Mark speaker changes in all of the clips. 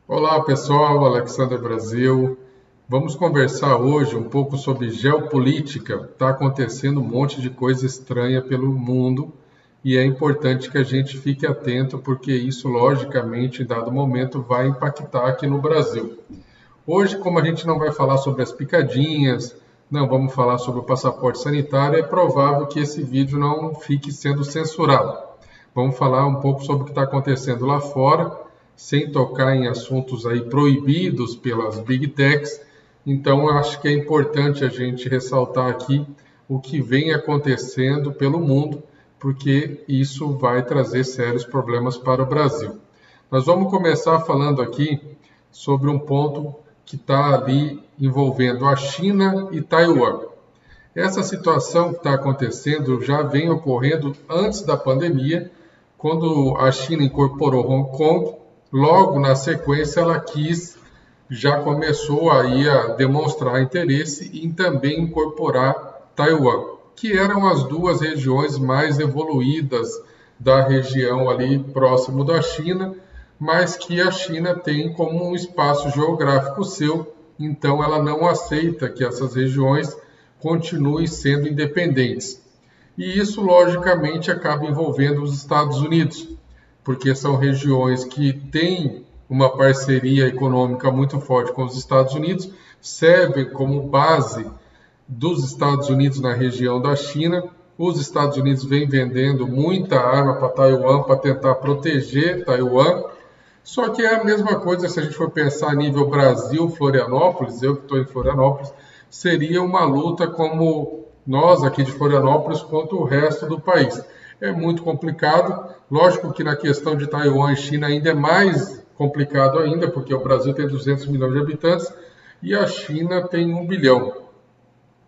Speaker 1: Olá pessoal, Alexander Brasil. Vamos conversar hoje um pouco sobre geopolítica. Está acontecendo um monte de coisa estranha pelo mundo e é importante que a gente fique atento porque isso, logicamente, em dado momento, vai impactar aqui no Brasil. Hoje, como a gente não vai falar sobre as picadinhas, não vamos falar sobre o passaporte sanitário, é provável que esse vídeo não fique sendo censurado. Vamos falar um pouco sobre o que está acontecendo lá fora, sem tocar em assuntos aí proibidos pelas Big Techs. Então, acho que é importante a gente ressaltar aqui o que vem acontecendo pelo mundo, porque isso vai trazer sérios problemas para o Brasil. Nós vamos começar falando aqui sobre um ponto que está ali envolvendo a China e Taiwan. Essa situação que está acontecendo já vem ocorrendo antes da pandemia, quando a China incorporou Hong Kong. Logo na sequência ela já começou aí a demonstrar interesse em também incorporar Taiwan, que eram as duas regiões mais evoluídas da região ali próximo da China, mas que a China tem como um espaço geográfico seu, então ela não aceita que essas regiões continuem sendo independentes. E isso, logicamente, acaba envolvendo os Estados Unidos, porque são regiões que têm uma parceria econômica muito forte com os Estados Unidos, servem como base dos Estados Unidos na região da China. Os Estados Unidos vêm vendendo muita arma para Taiwan para tentar proteger Taiwan. Só que é a mesma coisa se a gente for pensar a nível Brasil, Florianópolis, eu que estou em Florianópolis, seria uma luta como nós aqui de Florianópolis contra o resto do país. É muito complicado, lógico que na questão de Taiwan e China ainda é mais complicado ainda, porque o Brasil tem 200 milhões de habitantes e a China tem 1 bilhão.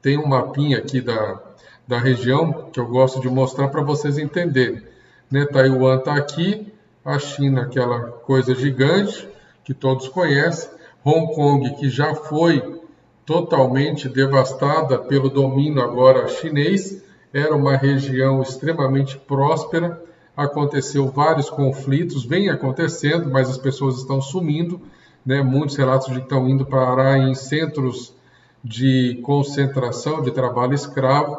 Speaker 1: Tem um mapinha aqui da região que eu gosto de mostrar para vocês entenderem. Né? Taiwan está aqui, a China, aquela coisa gigante que todos conhecem, Hong Kong, que já foi totalmente devastada pelo domínio agora chinês, era uma região extremamente próspera, aconteceu vários conflitos, vem acontecendo, mas as pessoas estão sumindo, né? Muitos relatos de que estão indo parar em centros de concentração de trabalho escravo,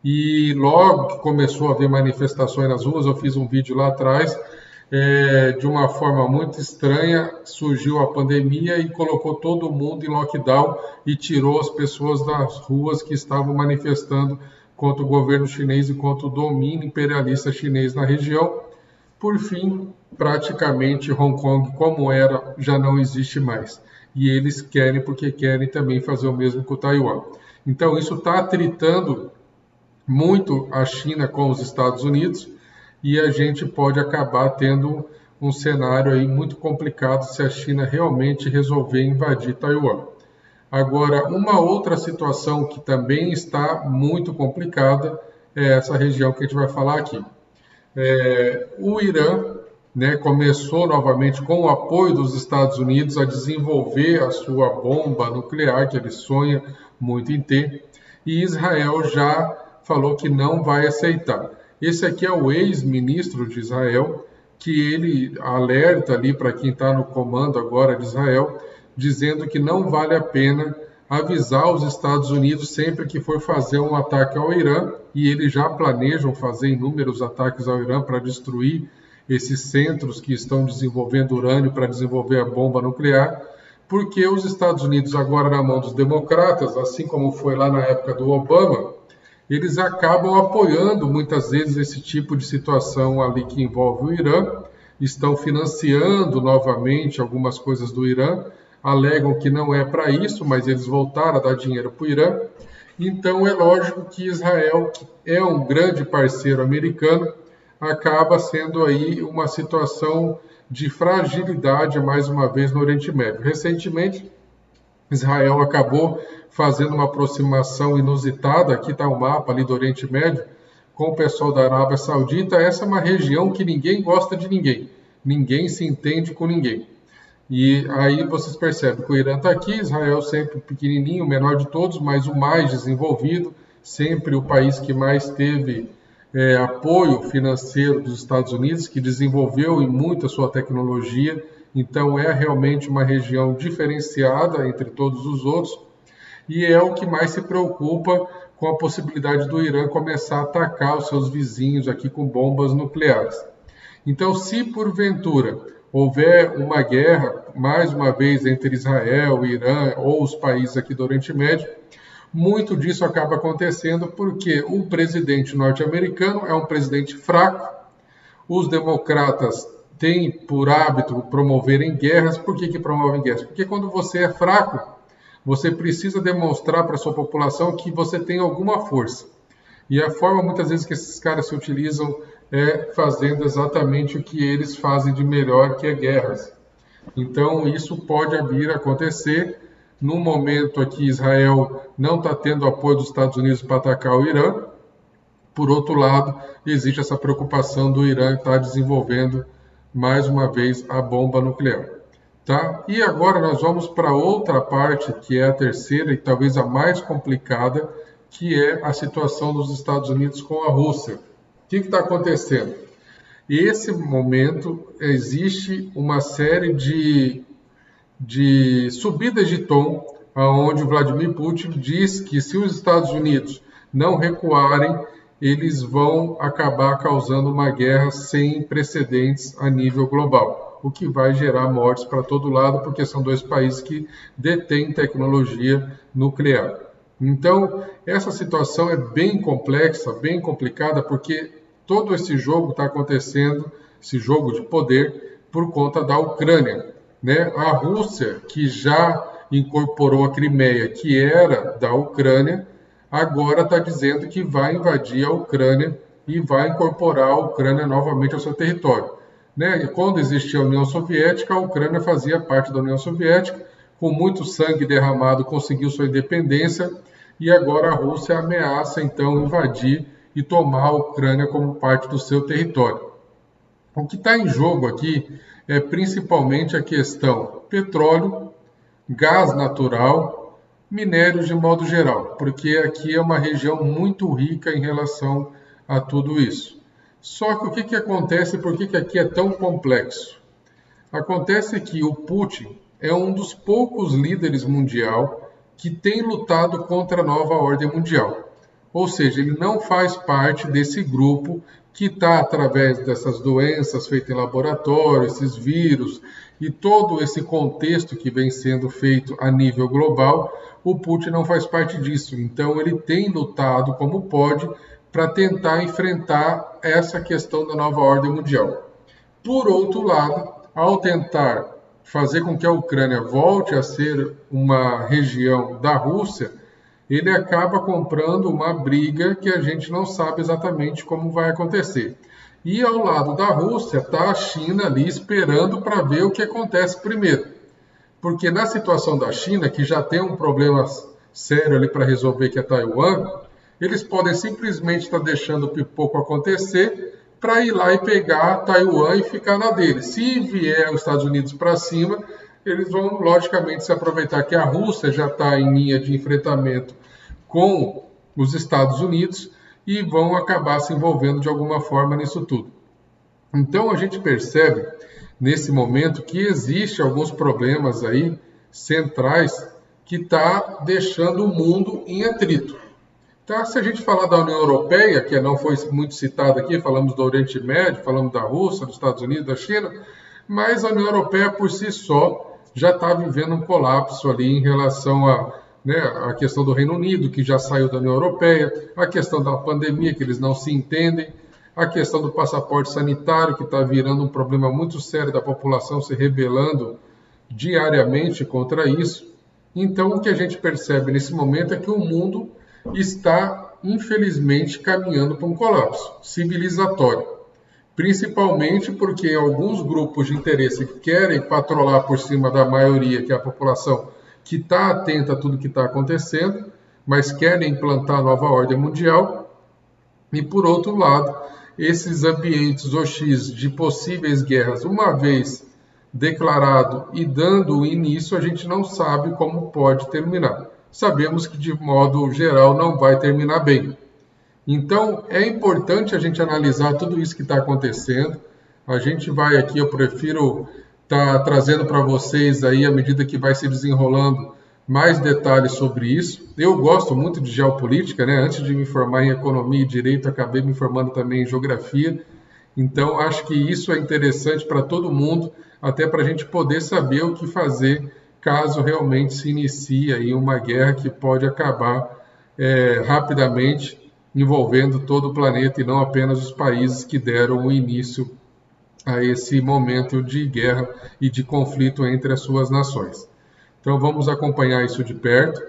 Speaker 1: e logo que começou a haver manifestações nas ruas, eu fiz um vídeo lá atrás, de uma forma muito estranha, surgiu a pandemia e colocou todo mundo em lockdown e tirou as pessoas das ruas que estavam manifestando contra o governo chinês e contra o domínio imperialista chinês na região. Por fim, praticamente Hong Kong, como era, já não existe mais. E eles querem, porque querem também fazer o mesmo com Taiwan. Então, isso está atritando muito a China com os Estados Unidos, e a gente pode acabar tendo um cenário aí muito complicado se a China realmente resolver invadir Taiwan. Agora, uma outra situação que também está muito complicada é essa região que a gente vai falar aqui. O Irã, né, começou novamente com o apoio dos Estados Unidos a desenvolver a sua bomba nuclear, que ele sonha muito em ter, e Israel já falou que não vai aceitar. Esse aqui é o ex-ministro de Israel, que ele alerta ali para quem está no comando agora de Israel, dizendo que não vale a pena avisar os Estados Unidos sempre que for fazer um ataque ao Irã, e eles já planejam fazer inúmeros ataques ao Irã para destruir esses centros que estão desenvolvendo urânio para desenvolver a bomba nuclear, porque os Estados Unidos agora na mão dos democratas, assim como foi lá na época do Obama, eles acabam apoiando muitas vezes esse tipo de situação ali que envolve o Irã, estão financiando novamente algumas coisas do Irã, alegam que não é para isso, mas eles voltaram a dar dinheiro para o Irã. Então é lógico que Israel, que é um grande parceiro americano, acaba sendo aí uma situação de fragilidade mais uma vez no Oriente Médio. Recentemente, Israel acabou fazendo uma aproximação inusitada, aqui está o mapa ali do Oriente Médio, com o pessoal da Arábia Saudita. Essa é uma região que ninguém gosta de ninguém, ninguém se entende com ninguém. E aí vocês percebem que o Irã está aqui, Israel sempre pequenininho, o menor de todos, mas o mais desenvolvido, sempre o país que mais teve apoio financeiro dos Estados Unidos, que desenvolveu em muito a sua tecnologia, então é realmente uma região diferenciada entre todos os outros, e é o que mais se preocupa com a possibilidade do Irã começar a atacar os seus vizinhos aqui com bombas nucleares. Então, se porventura houver uma guerra, mais uma vez, entre Israel, Irã ou os países aqui do Oriente Médio, muito disso acaba acontecendo porque o presidente norte-americano é um presidente fraco, os democratas têm por hábito promoverem guerras. Por que promovem guerras? Porque quando você é fraco, você precisa demonstrar para a sua população que você tem alguma força. E a forma, muitas vezes, que esses caras se utilizam é fazendo exatamente o que eles fazem de melhor, que é guerras. Então, isso pode vir a acontecer. No momento aqui, Israel não está tendo apoio dos Estados Unidos para atacar o Irã. Por outro lado, existe essa preocupação do Irã estar desenvolvendo, mais uma vez, a bomba nuclear. Tá? E agora nós vamos para outra parte, que é a terceira e talvez a mais complicada, que é a situação dos Estados Unidos com a Rússia. O que está acontecendo? Nesse momento, existe uma série de subidas de tom, onde o Vladimir Putin diz que se os Estados Unidos não recuarem, eles vão acabar causando uma guerra sem precedentes a nível global, o que vai gerar mortes para todo lado, porque são dois países que detêm tecnologia nuclear. Então, essa situação é bem complexa, bem complicada, porque todo esse jogo está acontecendo, esse jogo de poder, por conta da Ucrânia. Né? A Rússia, que já incorporou a Crimeia, que era da Ucrânia, agora está dizendo que vai invadir a Ucrânia e vai incorporar a Ucrânia novamente ao seu território. Né? E quando existia a União Soviética, a Ucrânia fazia parte da União Soviética, com muito sangue derramado conseguiu sua independência, e agora a Rússia ameaça então invadir e tomar a Ucrânia como parte do seu território. O que está em jogo aqui é principalmente a questão petróleo, gás natural, minérios de modo geral, porque aqui é uma região muito rica em relação a tudo isso. Só que o que acontece, por que aqui é tão complexo? Acontece que o Putin é um dos poucos líderes mundial que tem lutado contra a nova ordem mundial. Ou seja, ele não faz parte desse grupo que está, através dessas doenças feitas em laboratório, esses vírus e todo esse contexto que vem sendo feito a nível global, o Putin não faz parte disso. Então, ele tem lutado como pode para tentar enfrentar essa questão da nova ordem mundial. Por outro lado, ao tentar fazer com que a Ucrânia volte a ser uma região da Rússia, ele acaba comprando uma briga que a gente não sabe exatamente como vai acontecer. E ao lado da Rússia está a China ali esperando para ver o que acontece primeiro. Porque na situação da China, que já tem um problema sério ali para resolver, que é Taiwan, eles podem simplesmente estar deixando o pipoco acontecer para ir lá e pegar Taiwan e ficar na dele. Se vier os Estados Unidos para cima, eles vão, logicamente, se aproveitar que a Rússia já está em linha de enfrentamento com os Estados Unidos e vão acabar se envolvendo de alguma forma nisso tudo. Então, a gente percebe, nesse momento, que existe alguns problemas aí centrais que está deixando o mundo em atrito. Tá? Se a gente falar da União Europeia, que não foi muito citada aqui, falamos do Oriente Médio, falamos da Rússia, dos Estados Unidos, da China, mas a União Europeia por si só já está vivendo um colapso ali em relação a questão do Reino Unido, que já saiu da União Europeia, a questão da pandemia, que eles não se entendem, a questão do passaporte sanitário, que está virando um problema muito sério da população se rebelando diariamente contra isso. Então, o que a gente percebe nesse momento é que o mundo está, infelizmente, caminhando para um colapso civilizatório. Principalmente porque alguns grupos de interesse querem patrolar por cima da maioria, que é a população que está atenta a tudo que está acontecendo, mas querem implantar a nova ordem mundial. E, por outro lado, esses ambientes hostis de possíveis guerras, uma vez declarado e dando início, a gente não sabe como pode terminar. Sabemos que, de modo geral, não vai terminar bem. Então, é importante a gente analisar tudo isso que está acontecendo. A gente vai aqui, eu prefiro estar trazendo para vocês aí, à medida que vai se desenrolando, mais detalhes sobre isso. Eu gosto muito de geopolítica, né? Antes de me formar em economia e direito, acabei me formando também em geografia. Então, acho que isso é interessante para todo mundo, até para a gente poder saber o que fazer caso realmente se inicie aí uma guerra que pode acabar rapidamente, envolvendo todo o planeta e não apenas os países que deram o início a esse momento de guerra e de conflito entre as suas nações. Então vamos acompanhar isso de perto.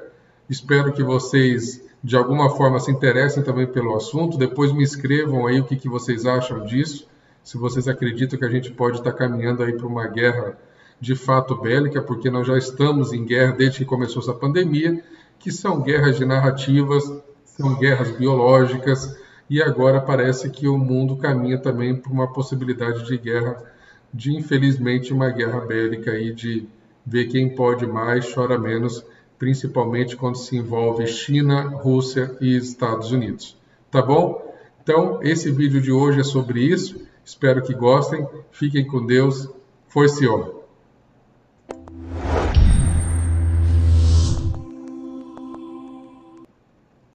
Speaker 1: Espero que vocês de alguma forma se interessem também pelo assunto. Depois me escrevam aí o que vocês acham disso. Se vocês acreditam que a gente pode estar caminhando aí para uma guerra de fato bélica, porque nós já estamos em guerra desde que começou essa pandemia, que são guerras de narrativas, são guerras biológicas, e agora parece que o mundo caminha também para uma possibilidade de guerra, de infelizmente uma guerra bélica aí, de ver quem pode mais, chora menos, principalmente quando se envolve China, Rússia e Estados Unidos. Tá bom? Então, esse vídeo de hoje é sobre isso. Espero que gostem. Fiquem com Deus. Foi-se, ó.